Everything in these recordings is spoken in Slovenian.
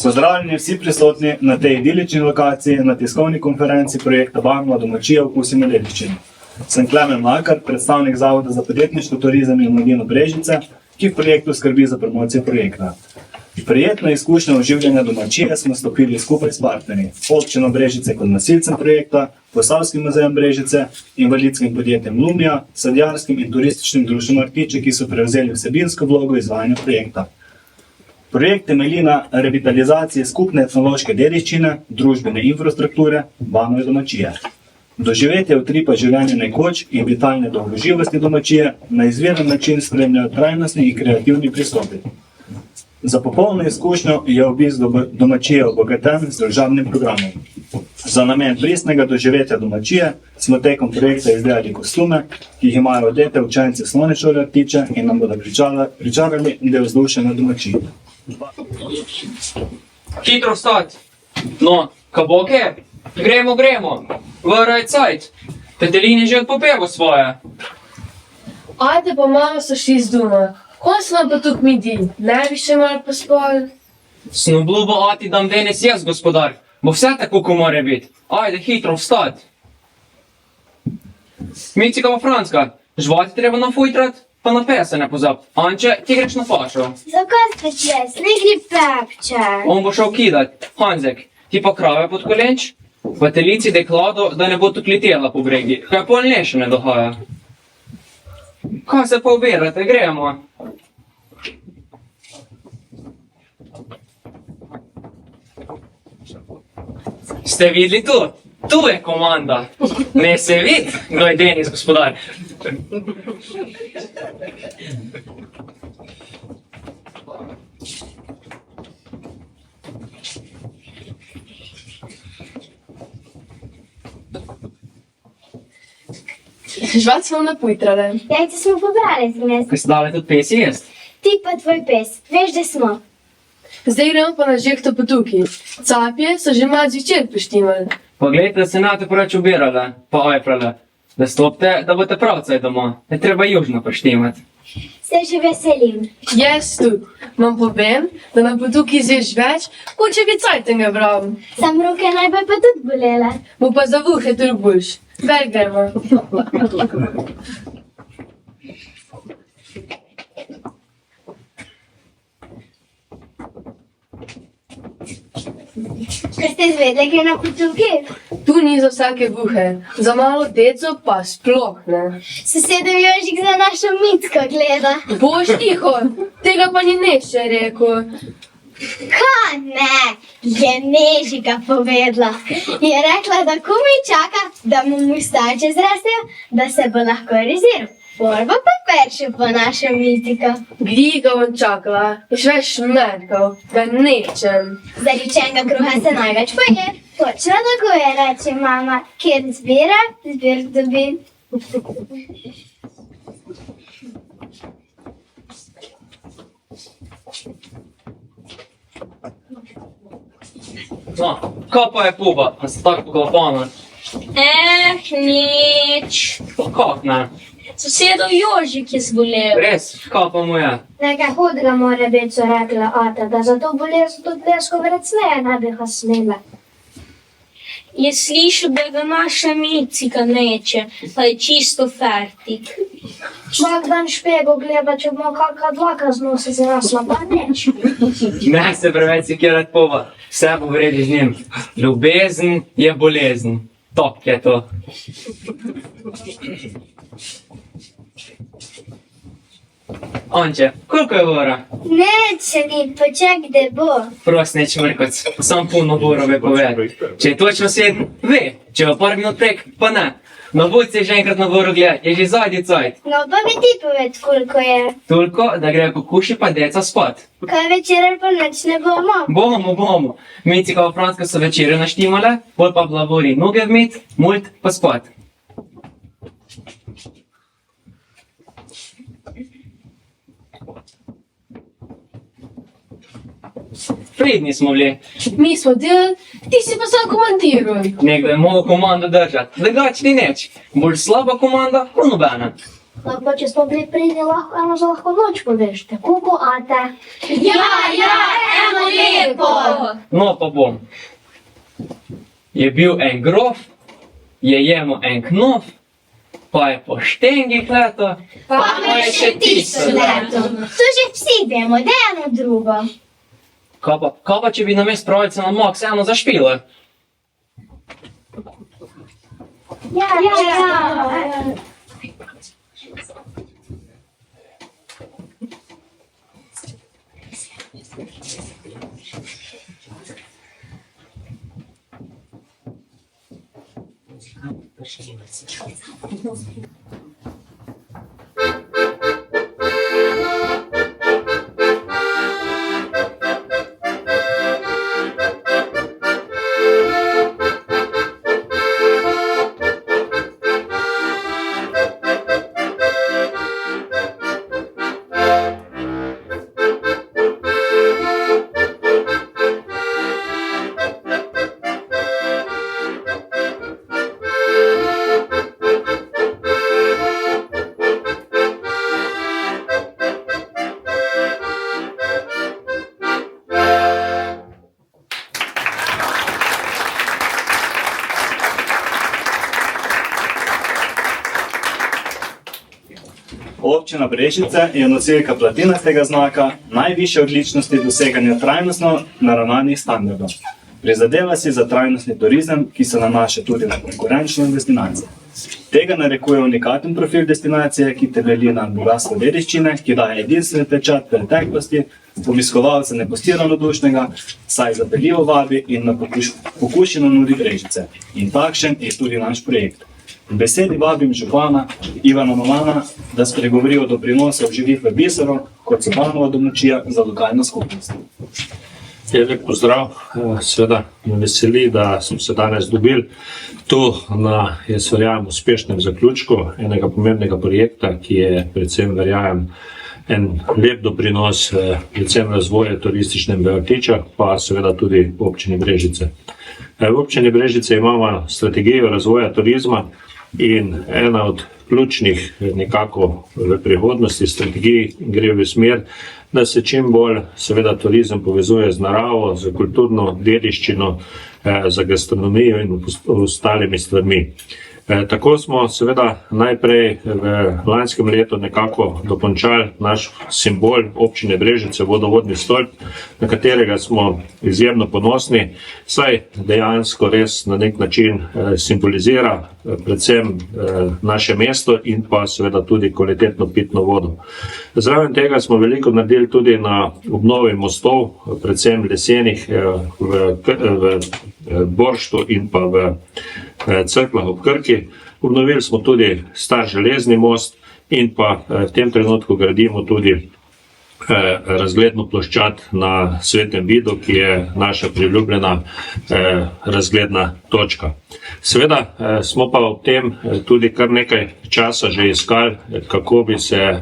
Pozdravljeni vsi prisotni na tej idilični lokaciji na tiskovni konferenci projekta Banova domačija Okusimo dediščino. Sem Klemen Mlakar, predstavnik Zavoda za podjetništvo, turizem in mladino Brežice, ki v projektu skrbi za promocijo projekta. Prijetno izkušnjo oživljanja domačije smo stopili skupaj s partnerji, občino Brežice kot nosilcem projekta, Posavskim muzejem Brežice, invalidskim podjetjem Lumia, sadjarskim in turističnim društvom Artiče, ki so prevzeli vsebinsko vlogo izvajanja projekta. Projekt temelji na revitalizaciji skupne etnološke dediščine, družbene infrastrukture, Banove domačije. Doživetje utripa življenja nekoč in vitalne dolgoživosti domačije na izviren način spremljajo trajnostni in kreativni pristopi. Za popolno izkušnjo je obisk domačije obogaten z družabnim programom. Za namen pristnega doživetja domačije smo tekom projekta izdelali kostume, ki jih imajo odete učenci Osnovne šole Artiče in nam bodo pričarali del vzdušja na domačiji. Hitro vstati. No, kaboke? Gremo. Vraj cajt. Petelin je že odpopeval svoje. Ajde pa malo so šli z doma. Ko smo pa tukaj midi? Ne bi še malo pospali? Sem obljubil ati, dam danes jaz, gospodar. Bo vse tako, ko mora biti. Ajde, hitro vstati. Micika pa Franska, žvati treba na fujtrat, pa na pese ne pozab. Anče, ti greš na pašo. Zakaj ste čez? Ne gre pepče. On bo šel kidat. Hanzek, ti pa krave pod kolenč? V telici deklado, da ne bo tu letela po bregi. Kaj pol ne še ne dohaja. Kaj se pa ubirate, gremo. Ste videli tu? Tu je komanda. Ne se vidi, kdo je Denis, gospodar. Žvat smo napujtrale. Jajce smo pobrali zmes. Kaj ste dali tudi pesi jest? Ti pa tvoj pes. Veš, da smo. Zdaj gremo pa na žehto po tukaj. Capje so že malo zvečer poštimali. Poglejte, da se nate poreč ubirale, pa ojprale. Da stopite, da boste pravcaj doma. Ne treba južno poštimati. Se že veselim. Jaz tudi. Vam povem, da nam po tukaj izveš več, kot če bi cajtenga bral. Sam roke najbolj pa tudi bolele. Bo pa za vuhe tudi boljš. Vel gremo. Kaj ste izvedeli, kaj na potuki? Tu ni za vsake vuhe. Za malo deco pa sploh ne. Sosedov Jožik za našo Mitko gleda. Boš tiho, tega pa ni neče rekel. Ka ne, je Nežika povedala. Je rekla, da komaj čaka, da mu mustače zrastejo, da se bo lahko reziral. Borba pa perše po našo Mitiko. Glika bom čakala, ješ več šmerkov, da nečem. Zaričenega kruha se največ poje. Točno tako je, reče mama. Kjer zbira, zbir dobi. No, kaj pa je puba? A ste tako poklopana? Nič. Kak ne? Sosedov Jožik je zbolel. Res, kaj pa mu je? Nekaj hudega mora biti, so rekla ata, da za to bolezen tudi težko vrecneje ne bi ga smela. Je slišal, da ga naša Micika neče, pa je čisto fertik. Vsak dan špego gleda, če bomo kakva dvaka znosi zrasla, pa neč. Ne se preveč sekirati puba. Vse bo vredi z njim. Ljubezen je bolezen. Tok je to. Anče, koliko je vora? Neč se ni, pa čak da bo. Prost neč mrkoc, sam puno vorove povedi. Če je točno 7, ve. Če je par minut prek, pa ne. No bud se že enkrat na voru gleda, je že zadnji cajt. No pa mi ti poved, koliko je. Toliko, da gre kukuši pa deca spat. Kaj večer ali pa noč ne bomo? Bomo. Micika v Franska so večere naštimale, pol pa blavori noge vmet, mult pa spat. Pridni smo bili. Mi smo delali, ti si pa sam komandiral. Nekdo je moral komando držati, drugače ni neč. Bolj slaba komanda, kot nobena. Lahko, če smo bili pridni, eno za lahko noč poveš, tako ko ate. eno lepo. No pa bom. Je bil en grof, je jemo en knof, pa je po štengih leto, Pa je še 1000 letov. To že vsi vemo, da je eno drugo. Kaj pa če bi namest pravice na Max eno zašpile? Ja. Občina Brežice je nosilka platinastega znaka najvišje odličnosti doseganja trajnostno naravnanih standardov. Prizadeva si za trajnostni turizem, ki se nanaša tudi na konkurenčnost destinacije. Tega narekuje unikaten profil destinacije, ki temelji na bogatstvu dediščine, ki daje edinstven pečat preteklosti, obiskovalce ne pusti ravnodušnega, saj zapeljivo vabi in na pokušino nudi Brežice. In takšen je tudi naš projekt. V besedi vabim župana Ivana Malana, da spregovori o doprinosu obživitve biserov, kot so Banova domačija za lokalno skupnost. Lep pozdrav, seveda me veseli, da smo se danes dobili tu na, jaz verjamem, uspešnem zaključku enega pomembnega projekta, ki je predvsem, verjamem, en lep doprinos predvsem razvoja turističnem v Vrtičah, pa seveda tudi v občini Brežice. V občini Brežice imamo strategijo razvoja turizma in ena od ključnih nekako v prihodnosti strategij gre v smer, da se čim bolj seveda turizem povezuje z naravo, z kulturno dediščino, z gastronomijo in ostalimi stvarmi. Tako smo seveda najprej v lanskem letu nekako dokončali naš simbol občine Brežice, vodovodni stolp, na katerega smo izjemno ponosni, saj dejansko res na nek način simbolizira predvsem naše mesto in pa seveda tudi kvalitetno pitno vodo. Zraven tega smo veliko naredili tudi na obnovi mostov, predvsem lesenih v Borštu in pa v Cerklah ob Krki. Obnovili smo tudi star železni most in pa v tem trenutku gradimo tudi razgledno ploščad na Svetem Vidu, ki je naša priljubljena razgledna točka. Seveda smo pa ob tem tudi kar nekaj časa že iskali, kako bi se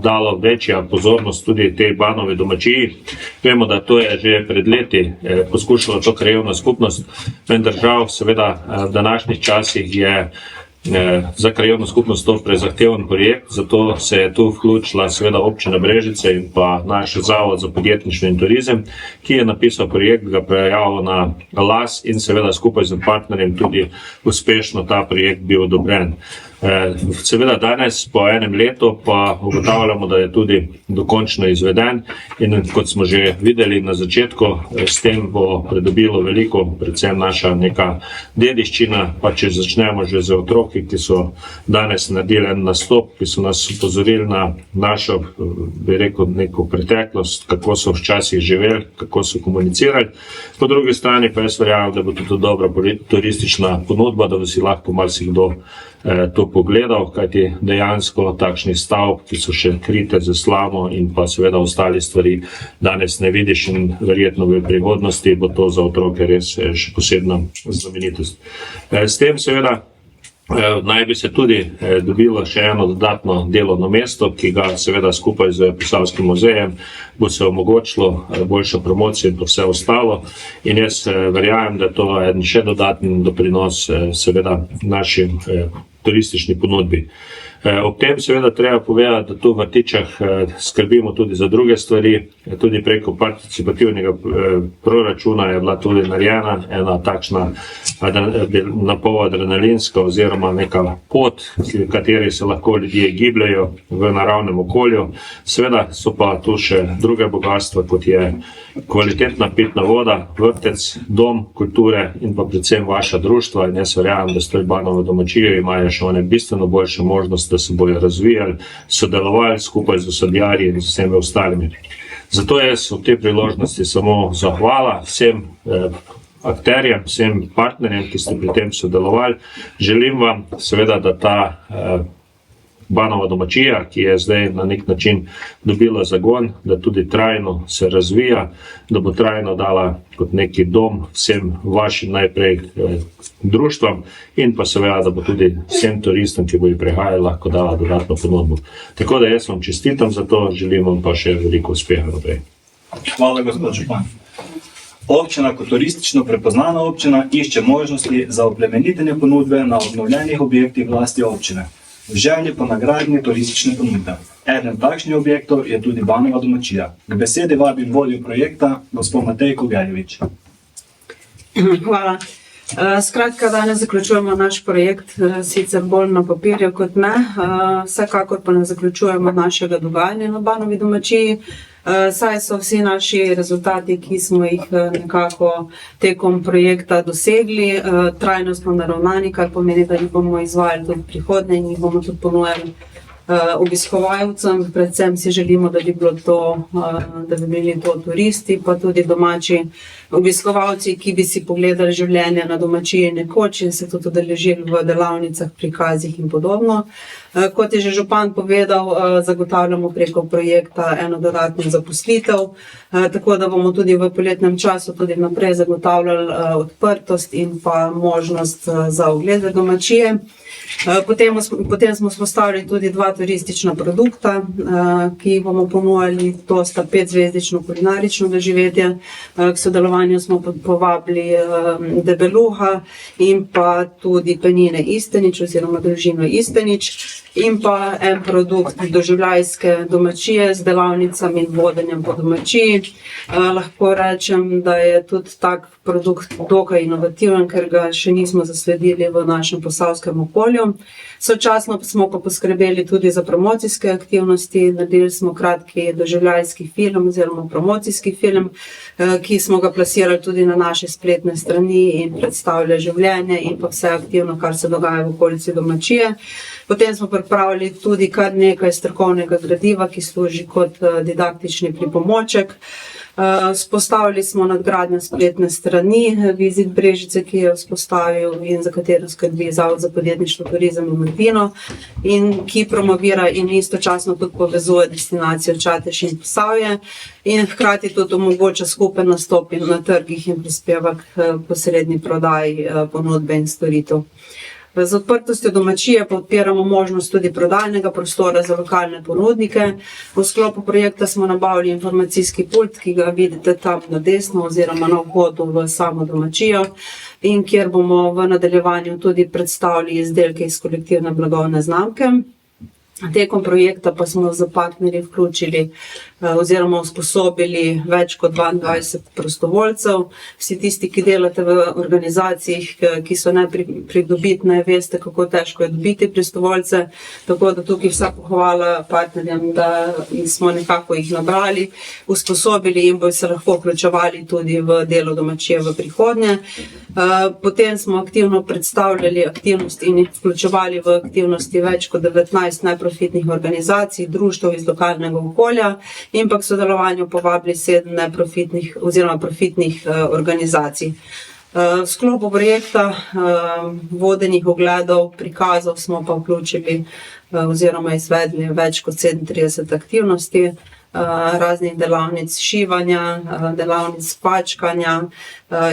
dalo večja pozornost tudi tej Banovi domačiji. Vemo, da to je že pred leti poskušala to krajevna skupnost, vendar žal seveda v današnjih časih je za krajevno skupnost to prezahteven projekt, zato se je tu vključila seveda občina Brežice in pa naš Zavod za podjetništvo in turizem, ki je napisal projekt, ga prijavil na las in seveda skupaj z partnerjem tudi uspešno ta projekt bil odobren. Seveda danes po enem letu pa ugotavljamo, da je tudi dokončno izveden in kot smo že videli na začetku, s tem bo pridobilo veliko, predvsem naša neka dediščina, pa če začnemo že z otroki, ki so danes naredili en nastop, ki so nas upozorili na našo, bi rekel, neko preteklost, kako so včasih živeli, kako so komunicirali. Po drugi strani pa jaz verjamem, da bo tudi dobra turistična ponudba, da bo si lahko marsikdo to pogledal, kajti dejansko takšnih stavb, ki so še krite z slamo in pa seveda ostali stvari danes ne vidiš in verjetno v prihodnosti bo to za otroke res še posebna znamenitost. S tem seveda naj bi se tudi dobilo še eno dodatno delovno mesto, ki ga seveda skupaj z Posavskim muzejem bo se omogočilo boljšo promocijo in pa vse ostalo. In jaz verjamem, da to je en še dodatni doprinos seveda našim turistični ponudbi. Ob tem seveda treba povedati, da tu v Vrtičah skrbimo tudi za druge stvari, tudi preko participativnega proračuna je bila tudi narejena ena takšna napol adrenalinska oziroma neka pot, v kateri se lahko ljudje gibljajo v naravnem okolju. Seveda so pa tu še druge bogatstva, kot je kvalitetna pitna voda, vrtec, dom kulture in pa predvsem vaša društva. In jaz verjamem, da Stoj Banova domačije imajo še one bistveno boljše možnosti, da se bojo razvijali, sodelovali skupaj z osadjarji in z vsemi ostalimi. Zato jaz v tej priložnosti samo zahvala vsem akterjem, vsem partnerjem, ki ste pri tem sodelovali. Želim vam seveda, da ta Banova domačija, ki je zdaj na nek način dobila zagon, da tudi trajno se razvija, da bo trajno dala kot neki dom vsem vašim najprej društvom in pa seveda, da bo tudi vsem turistom, ki bojo prihajali, lahko dala dodatno ponudbo. Tako da jaz vam čestitam za to, želim vam pa še veliko uspeha naprej. Hvala, gospod župan. Občina kot turistično prepoznana občina išče možnosti za oplemenitenje ponudbe na obnovljenih objektih vlasti občine. V želji po nagradnji turistične ponudbe. Eden takšnih objektov je tudi Banova domačija. K besedi vabim vodjo projekta, gospod Matej Kogeljevič. Hvala. Skratka, danes zaključujemo naš projekt, sicer bolj na papirju kot ne. Vsekakor pa ne zaključujemo našega dogajanja na Banovi domačiji. Saj so vsi naši rezultati, ki smo jih nekako tekom projekta dosegli, trajnostno naravnani, kar pomeni, da jih bomo izvajali tudi v prihodnje in jih bomo tudi ponujali obiskovalcem. Predvsem si želimo, da bi bili to turisti, pa tudi domači obiskovalci, ki bi si pogledali življenje na domačiji nekoč in se tudi udeležili v delavnicah, prikazih in podobno. Kot je že župan povedal, zagotavljamo preko projekta eno dodatno zaposlitev, tako da bomo tudi v poletnem času tudi naprej zagotavljali odprtost in pa možnost za oglede domačije. Potem smo vzpostavili tudi 2 turistična produkta, ki jih bomo ponujali, to sta 5-zvezdično kulinarično doživetje. K sodelovanju smo povabili Debeluha in pa tudi Penine Istenič oziroma družino Istenič in pa en produkt doživljajske domačije z delavnicami in vodenjem po domačiji. Lahko rečem, da je tudi tak produkt dokaj inovativen, ker ga še nismo zasledili v našem posavskem okolju. Sočasno smo pa poskrbeli tudi za promocijske aktivnosti, naredili smo kratki doživljajski film oziroma promocijski film, ki smo ga plasirali tudi na naše spletne strani in predstavlja življenje in pa vse aktivno, kar se dogaja v okolici domačije. Potem smo pripravili tudi kar nekaj strokovnega gradiva, ki služi kot didaktični pripomoček. Vzpostavili smo nadgradnjo spletne strani Vizit Brežice, ki je vzpostavil in za katero skrbi Zavod za podjetništvo, turizem in mladino in ki promovira in istočasno tudi povezuje destinacijo Čatež in Posavje in hkrati tudi omogoča skupen nastop na trgih in prispeva k posredni prodaji ponudbe in storitev. Z odprtostjo domačije podpiramo možnost tudi prodajnega prostora za lokalne ponudnike. V sklopu projekta smo nabavili informacijski pult, ki ga vidite tam na desno oziroma na vhodu v samo domačijo in kjer bomo v nadaljevanju tudi predstavili izdelke iz kolektivne blagovne znamke. Tekom projekta pa smo za partnerji vključili oziroma usposobili več kot 22 prostovoljcev. Vsi tisti, ki delate v organizacijah, ki so nepridobitne, veste, kako težko je dobiti prostovoljce. Tako da tukaj vsa pohvala partnerjem, da smo nekako jih nabrali, usposobili in bojo se lahko vključevali tudi v delo domačije v prihodnje. Potem smo aktivno predstavljali aktivnosti in jih vključevali v aktivnosti več kot 19 neprofitnih organizacij, društev iz lokalnega okolja in pa k sodelovanju povabili 7 neprofitnih oziroma profitnih organizacij. V sklopu projekta vodenih ogledov, prikazov smo pa vključili oziroma izvedli več kot 37 aktivnosti, raznih delavnic šivanja, delavnic pačkanja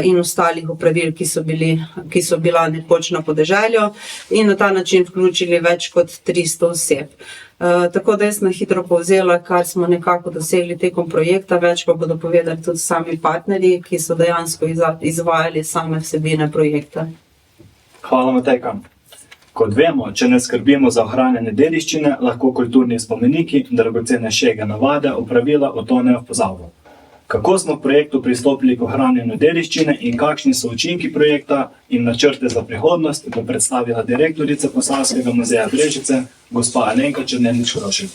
in ostalih opravil, ki so bila nekoč na podeželju in na ta način vključili več kot 300 oseb. Tako da jaz na hitro povzela, kar smo nekako dosegli tekom projekta, več pa bodo povedali tudi sami partnerji, ki so dejansko izvajali same vsebine projekta. Hvala, Matejka. Kot vemo, če ne skrbimo za ohranjanje dediščine, lahko kulturni spomeniki, dragocene šege, navade, opravila otonejo v pozabo. Kako smo v projektu pristopili k ohranjanju dediščine in kakšni so učinki projekta in načrte za prihodnost, bo predstavila direktorica Posavskega muzeja Brežice, gospa Alenka Černelič-Krošelj.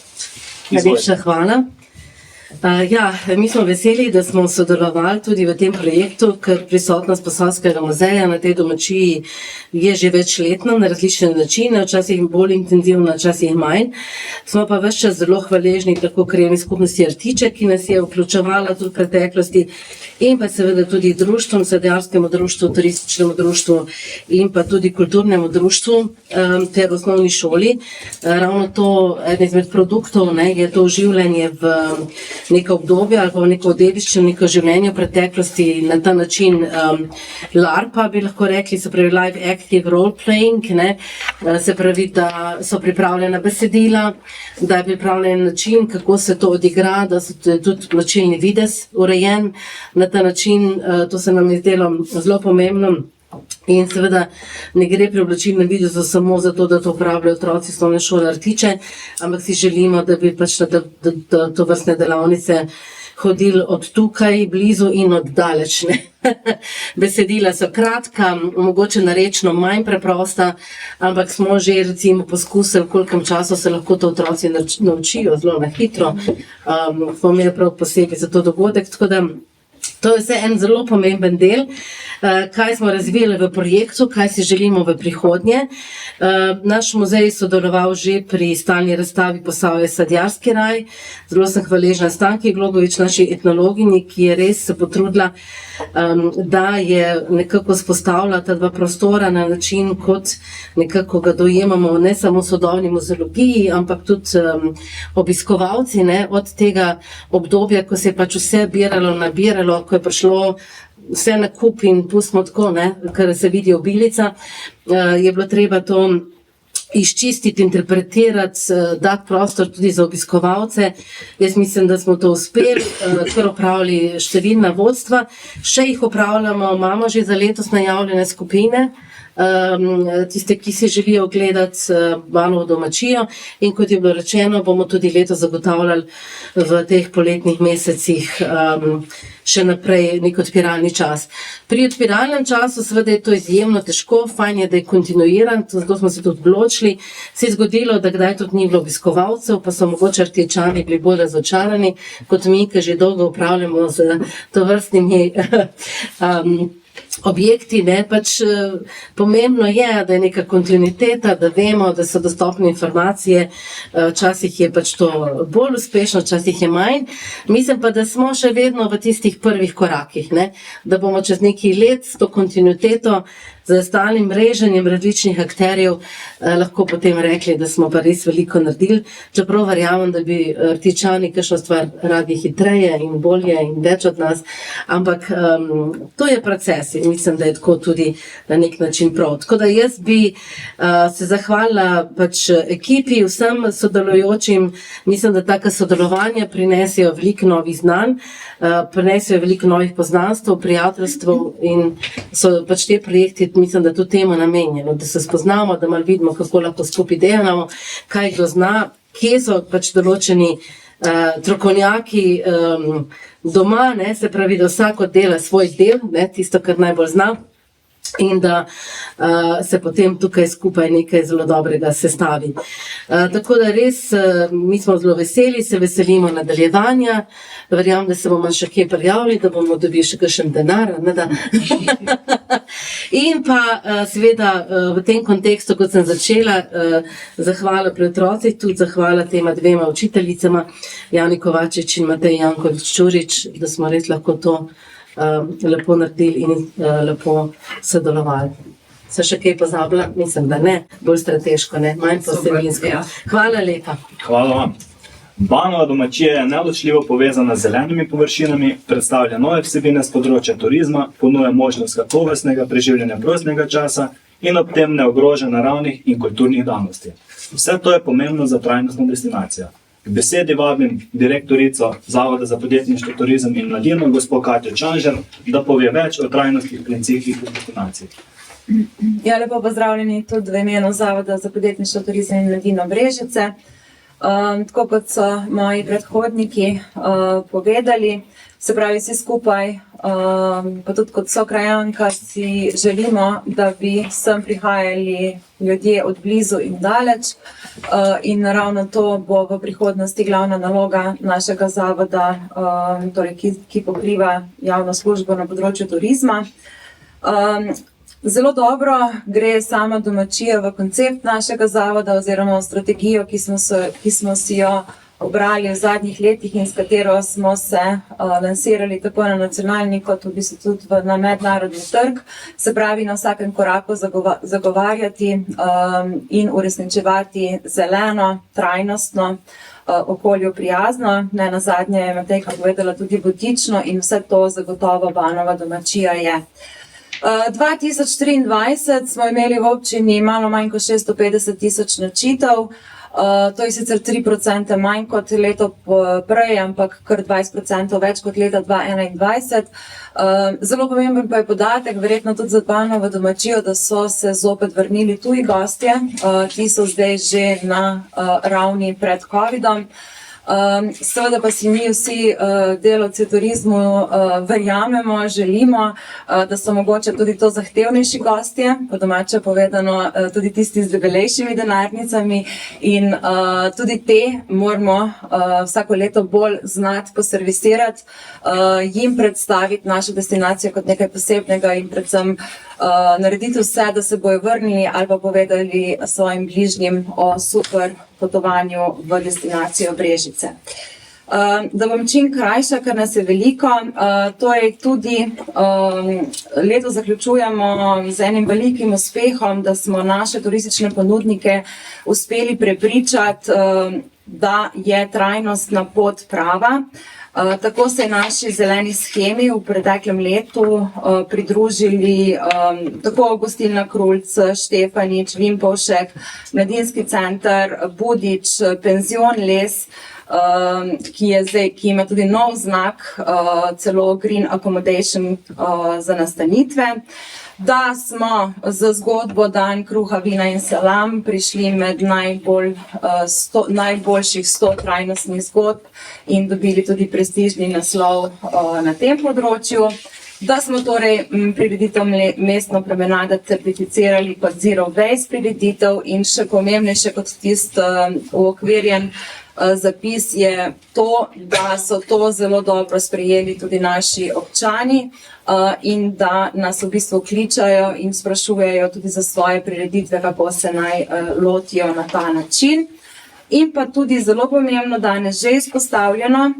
Najlepša hvala. Mi smo veseli, da smo sodelovali tudi v tem projektu, ker prisotnost Posavskega muzeja na tej domačiji je že večletna na različne načine, včasih bolj intenzivna, včasih manj. Smo pa ves čas zelo hvaležni tako krajevni skupnosti Artiček, ki nas je vključevala tudi v preteklosti, in pa seveda tudi društvom, sadjarskemu društvu, turističnemu društvu in pa tudi kulturnemu društvu ter osnovni šoli. Ravno to, eden izmed produktov, je to oživljanje v neko obdobje ali pa v neko dediščino, neko življenje v preteklosti na ta način LARP-a, bi lahko rekli, se pravi Live Active Role Playing, se pravi, da so pripravljena besedila, da je pripravljen način, kako se to odigra, da so tudi načelni videz urejen na ta način, to se nam je zdelo zelo pomembno. In seveda ne gre pri oblačilnem videzu samo za to, da to uporabljajo otroci osnovne šole Artiče, ampak si želimo, da bi pač na to vrstne delavnice hodili od tukaj, blizu in od daleč. Besedila so kratka, mogoče narečno manj preprosta, ampak smo že recimo poskusili, v kolikem času se lahko to otroci naučijo zelo na hitro. Smo imeli prav posebej za to dogodek, tako da to je vse en zelo pomemben del, kaj smo razvijali v projektu, kaj si želimo v prihodnje. Naš muzej je sodeloval že pri stalni razstavi Posavje sadjarski raj. Zelo sem hvaležna Stanki Glogovič, naši etnologinji, ki je res se potrudila, da je nekako spostavila ta dva prostora na način, kot nekako ga dojemamo ne samo v sodobni muzeologiji, ampak tudi obiskovalci, od tega obdobja, ko se je pač vse nabiralo, ko je prišlo vse na kup in pustimo tako, kar se vidi obilica, je bilo treba to izčistiti, interpretirati, dati prostor tudi za obiskovalce. Jaz mislim, da smo to uspeli, kar opravili številna vodstva. Še jih opravljamo, imamo že za letos najavljene skupine, tiste, ki si želijo ogledati Banovo domačijo, in kot je bilo rečeno, bomo tudi letos zagotavljali v teh poletnih mesecih še naprej nek odpiralni čas. Pri odpiralnem času seveda je to izjemno težko, fajn je, da je kontinuiran, zato smo se tudi odločili. Se je zgodilo, da kdaj tudi ni bilo obiskovalcev, pa so mogoče Artičani bili bolj razočarani kot mi, ki že dolgo upravljamo z tovrstnimi objekti, pač pomembno je, da je neka kontinuiteta, da vemo, da so dostopne informacije, včasih je pač to bolj uspešno, včasih je manj. Mislim pa, da smo še vedno v tistih prvih korakih, da bomo čez nekaj let s to kontinuiteto, z stalnim mreženjem različnih akterjev lahko potem rekli, da smo pa res veliko naredili, čeprav verjamem, da bi Artičani kakšno stvar radi hitreje in bolje in več od nas, ampak to je proces in mislim, da je tako tudi na nek način prav. Tako da jaz bi se zahvalila pač ekipi, vsem sodelujočim, mislim, da taka sodelovanja prinesejo veliko novih znanj, prinesejo veliko novih poznanstv, prijateljstv in so pač te projekti, mislim, da to temu namenjeno, da se spoznamo, da malo vidimo, kako lahko skupaj delamo, kaj kdo zna, kje so pač določeni strokovnjaki doma, se pravi, da vsak dela svoj del, tisto, kar najbolj zna, in da se potem tukaj skupaj nekaj zelo dobrega sestavi. Tako da res, mi smo zelo veseli, se veselimo nadaljevanja, verjamem, da se bomo še kje prijavili, da bomo dobili še kakšen denar, In pa seveda v tem kontekstu, kot sem začela, zahvala pri otrocih, tudi zahvala tema dvema učiteljicama, Jani Kovačič in Matej Jankovič-Čurič, da smo res lahko to lepo naredili in lepo sodelovali. Se še kaj pozabila? Mislim, da ne. Bolj strateško, manj posebinsko. Hvala lepa. Hvala vam. Banova domačija je neločljivo povezana z zelenimi površinami, predstavlja nove vsebine z področja turizma, ponuja možnost kakovostnega preživljanja prostega časa in ob tem ne ogroža naravnih in kulturnih danosti. Vse to je pomembno za trajnostno destinacijo. K besedi vabim direktorico Zavoda za podjetništvo, turizem in mladino, gospo Katjo Čanžer, da pove več o trajnostnih principih destinacij. Ja, lepo pozdravljeni tudi v imenu Zavoda za podjetništvo, turizem in mladino Brežice. Tako kot so moji predhodniki povedali, se pravi vsi skupaj, pa tudi kot sokrajanka si želimo, da bi sem prihajali ljudje od blizu in daleč. In ravno to bo v prihodnosti glavna naloga našega zavoda, torej, ki pokriva javno službo na področju turizma. Zelo dobro gre sama domačija v koncept našega zavoda oziroma v strategijo, ki smo si jo obrali v zadnjih letih in s katero smo se lansirali tako na nacionalni kot v bistvu tudi na mednarodni trg. Se pravi, na vsakem koraku zagovarjati in uresničevati zeleno, trajnostno, okolju prijazno, ne nazadnje je Matejka povedala tudi butično in vse to zagotovo Banova domačija je. 2023 smo imeli v občini malo manj kot 650 tisoč nočitev. To je sicer 3% manj kot leto prej, ampak kar 20% več kot leta 2021. Zelo pomemben pa je podatek, verjetno tudi za Banovo domačijo, da so se zopet vrnili tuji gostje. Ti so zdaj že na ravni pred covidom. Seveda pa si mi vsi delavci v turizmu verjamemo, želimo, da so mogoče tudi to zahtevnejši gostje, po domače povedano tudi tisti z debelejšimi denarnicami in tudi te moramo vsako leto bolj znati poservisirati, jim predstaviti našo destinacijo kot nekaj posebnega in predvsem narediti vse, da se bojo vrnili ali pa povedali svojim bližnjim o super potovanju v destinacijo Brežice. Da bom čim krajša, ker nas je veliko, torej tudi leto zaključujemo z enim velikim uspehom, da smo naše turistične ponudnike uspeli prepričati, da je trajnostna pot prava. Tako se je naši zeleni shemi v preteklem letu pridružili tako Gostilna Krulc, Štefanič, Vimpovšek, Mladinski center, Budič, Penzion Les, ki ima tudi nov znak, celo Green Accommodation za nastanitve. Da smo z zgodbo Dan kruha, vina in salam prišli med najboljših 100 trajnostnih zgodb in dobili tudi prestižni naslov na tem področju. Da smo torej prireditev Mestno promenada certificirali kot Zero Waste prireditev in še pomembnejše kot tisti uokvirjen zapis je to, da so to zelo dobro sprejeli tudi naši občani in da nas v bistvu kličajo in sprašujejo tudi za svoje prireditve, kako se naj lotijo na ta način. In pa tudi zelo pomembno, danes že izpostavljeno,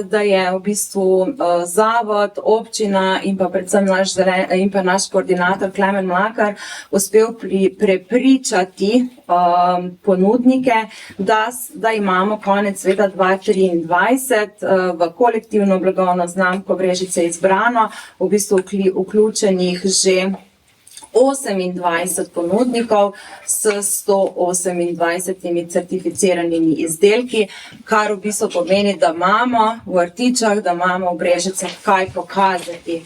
da je v bistvu zavod, občina in pa predvsem naš koordinator Klemen Mlakar uspel prepričati ponudnike, da imamo konec leta 2023 v kolektivno blagovno znamko Brežice izbrano, v bistvu vključenih že 28 ponudnikov s 128 certificiranimi izdelki, kar v bistvu pomeni, da imamo v Rtičah, da imamo v Brežicah kaj pokazati.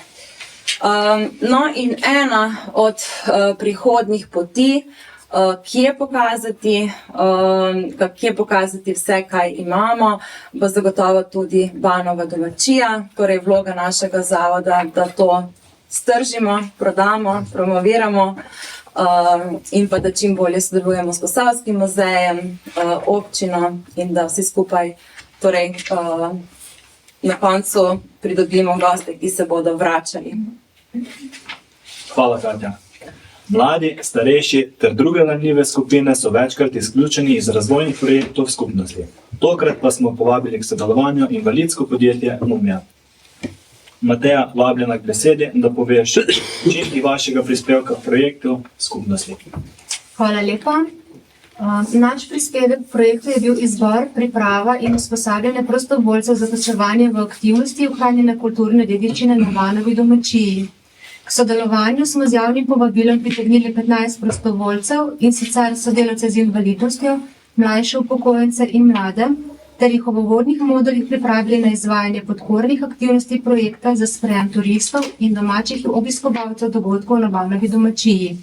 No in ena od prihodnjih poti, kje pokazati vse, kaj imamo, bo zagotovo tudi Banova domačija, torej vloga našega zavoda, da to stržimo, prodamo, promoviramo in pa da čim bolje sodelujemo s Posavskim muzejem, občino in da vsi skupaj torej, na koncu pridobimo goste, ki se bodo vračali. Hvala, Katja. Mladi, starejši ter druge ranljive skupine so večkrat izključeni iz razvojnih projektov skupnosti. Tokrat pa smo povabili k sodelovanju invalidsko podjetje Mumija. Mateja, vabljena k besedi, da poveš učinki vašega prispevka k projektu skupnosti. Hvala lepa. Naš prispevek k projektu je bil izbor, priprava in usposabljanje prostovoljcev za vključevanje v aktivnosti ohranjanja kulturne dediščine na Banovi domačiji. K sodelovanju smo z javnim povabilom pritegnili 15 prostovoljcev, in sicer sodelavce z invalidnostjo, mlajše upokojence in mlade, ter jih v uvodnih modulih pripravili na izvajanje podpornih aktivnosti projekta za sprejem turistov in domačih obiskovalcev dogodkov na Banovi domačiji.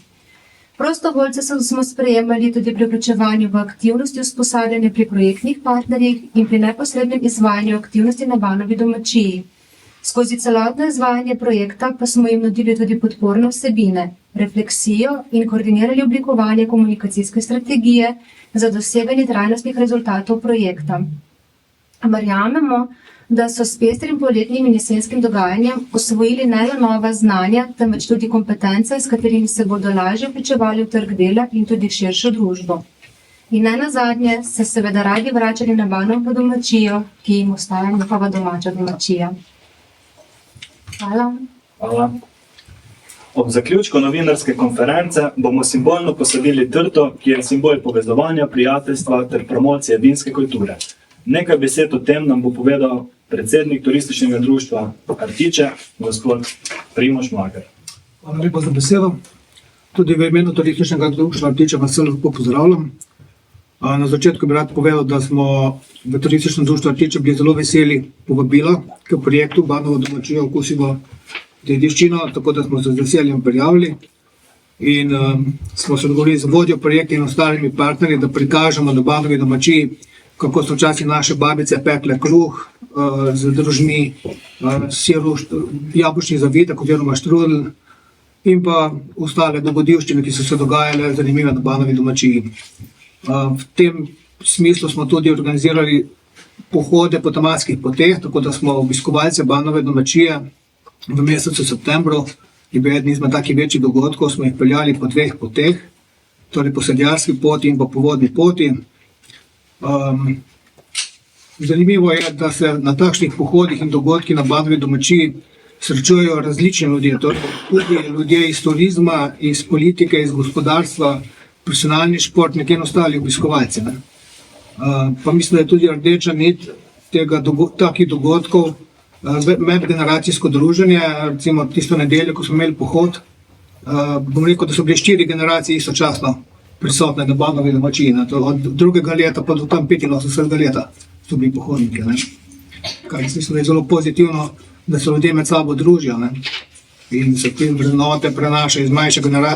Prostovoljce smo sprejemali tudi pri vključevanju v aktivnosti usposabljanja pri projektnih partnerjih in pri neposrednem izvajanju aktivnosti na Banovi domačiji. Skozi celotno izvajanje projekta pa smo jim nudili tudi podporne vsebine, refleksijo in koordinirali oblikovanje komunikacijske strategije za doseganje trajnostnih rezultatov projekta. Verjamemo, da so s pestrim poletnim in jesenskim dogajanjem osvojili ne le nova znanja, temveč tudi kompetence, s katerimi se bodo lažje vključevali v trg dela in tudi v širšo družbo. In ne nazadnje se seveda radi vračali na Banovo domačijo, ki jim ostaja njihova domača domačija. Hvala. Hvala. Ob zaključku novinarske konference bomo simbolno posadili trto, ki je simbol povezovanja, prijateljstva ter promocije vinske kulture. Nekaj besed o tem nam bo povedal predsednik turističnega društva Artiče, gospod Primož Mlaker. Hvala lepa za besedo. Tudi v imenu turističnega društva Artiče vas vse lepo pozdravljam. Na začetku bi rad povedal, da smo v turističnem društvu Artiče bili zelo veseli povabila k projektu Banovo domačijo okusimo dediščino, tako da smo se z veseljem prijavili in smo se dogovorili z vodjo projekta in ostalimi partnerji, da prikažemo na Banovi domačiji, kako so včasih naše babice pekle kruh z drožmi, siru, jabolčni zavitek oziroma štrudel in pa ostale dogodivščine, ki so se dogajale zanimive na Banovi domačiji. V tem smislu smo tudi organizirali pohode po tematskih poteh, tako da smo obiskovalce Banove domačije v mesecu septembru, je bil eden izmed takih večjih dogodkov, smo jih peljali po 2 poteh, torej po sadjarski poti in pa po vodni poti. Zanimivo je, da se na takšnih pohodih in dogodkih na Banovi domačiji srečujejo različni ljudje, tudi ljudje iz turizma, iz politike, iz gospodarstva, profesionalni športniki in ostali obiskovalci. Pa mislim, da je tudi rdeča nit takih dogodkov medgeneracijsko druženje, recimo tisto nedeljo, ko smo imeli pohod, bom rekel, da so bile 4 generacije istočasno prisotne na Banovi domačiji. Od 2. leta pa do tam 85. leta so bili pohodniki. Kar mislim, da je zelo pozitivno, da se ljudje med sabo družijo in se te vrednote prenašajo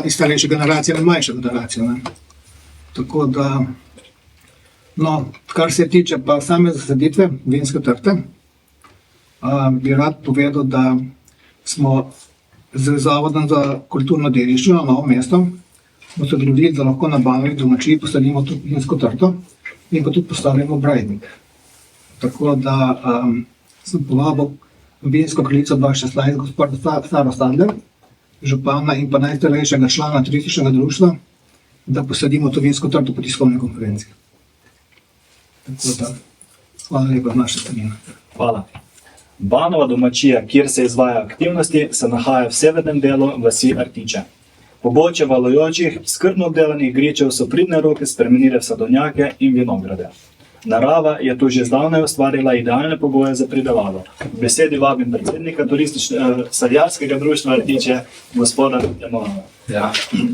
iz starejše generacije na mlajšo generacijo. Tako da, kar se tiče pa same zasaditve vinske trte, bi rad povedal, da smo z Zavodom za kulturno dediščino Novo mesto smo se dogovorili, da lahko na Banovi domačiji posadimo tudi vinsko trto in pa tudi postavimo brajdnik. Tako da sem povabil vinsko kraljico 2016, gospoda Saro Stadler, župana in pa najstarejšega člana turističnega društva, da posadimo to vinsko trto po tiskovni konferenci. Tako da, hvala lepa z naše strani. Hvala. Banova domačija, kjer se izvaja aktivnosti, se nahaja v severnem delu vasi Artiče. Pobočje valujočih, skrbno obdelanih gričev so pridne roke spremenile v sadovnjake in vinograde. Narava je tu že zdavnaj ustvarila idealne pogoje za pridelavo. V besedi vabim predsednika sadjarskega društva Artiče, gospoda Janova. Ja,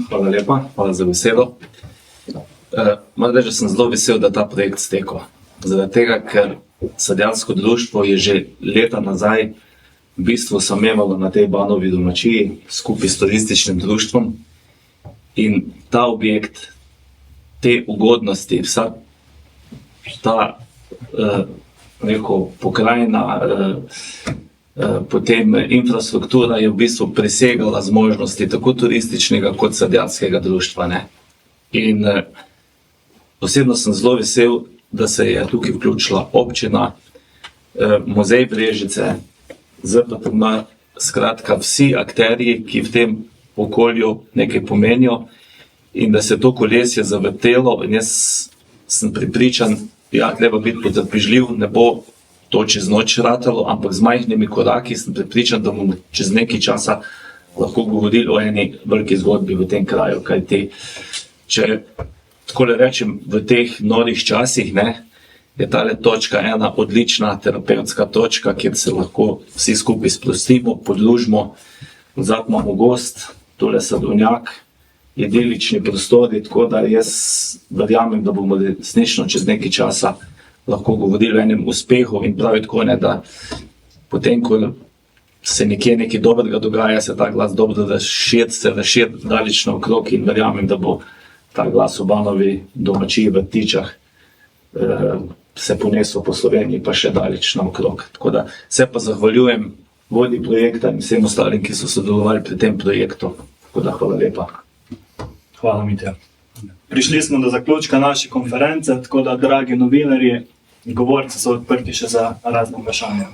hvala lepa, hvala za besedo. Moram reči, da sem zelo vesel, da ta projekt stekel. Zaradi tega, ker sadjarsko društvo je že leta nazaj v bistvu samevalo na tej Banovi domačiji skupaj s turističnim društvom in ta objekt, te ugodnosti, vsa ta pokrajina, potem infrastruktura je v bistvu presegala zmožnosti tako turističnega kot sadjarskega društva. In osebno sem zelo vesel, da se je tukaj vključila občina, muzej Brežice, ZPTM, skratka vsi akterji, ki v tem okolju nekaj pomenijo in da se to kolesje zavrtelo in jaz sem prepričan, treba biti potrpežljiv, ne bo to čez noč ratalo, ampak z majhnimi koraki sem prepričan, da bomo čez nekaj časa lahko govorili o eni veliki zgodbi v tem kraju, kajti če takole rečem, v teh norih časih je tale točka ena odlična terapevtska točka, kjer se lahko vsi skupaj sprostimo, podlužimo, odzad imamo gost, tole sadovnjak, idilični prostori, tako da jaz verjamem, da bomo resnično čez nekaj časa lahko govorili o enem uspehu in pravi tako, ne, da potem, ko se nekje nekaj dobrega dogaja, se ta glas dobro razširi daleč naokrog in verjamem, da bo ta glas v Banovi domačiji v Tičah se ponesel po Sloveniji pa še daleč naokrog. Tako da se pa zahvaljujem vodji projekta in vsem ostalim, ki so sodelovali pri tem projektu. Tako da hvala lepa. Hvala, Mitja. Prišli smo do zaključka naše konference, tako da, dragi novinarji, govorci so odprti še za razne vprašanja.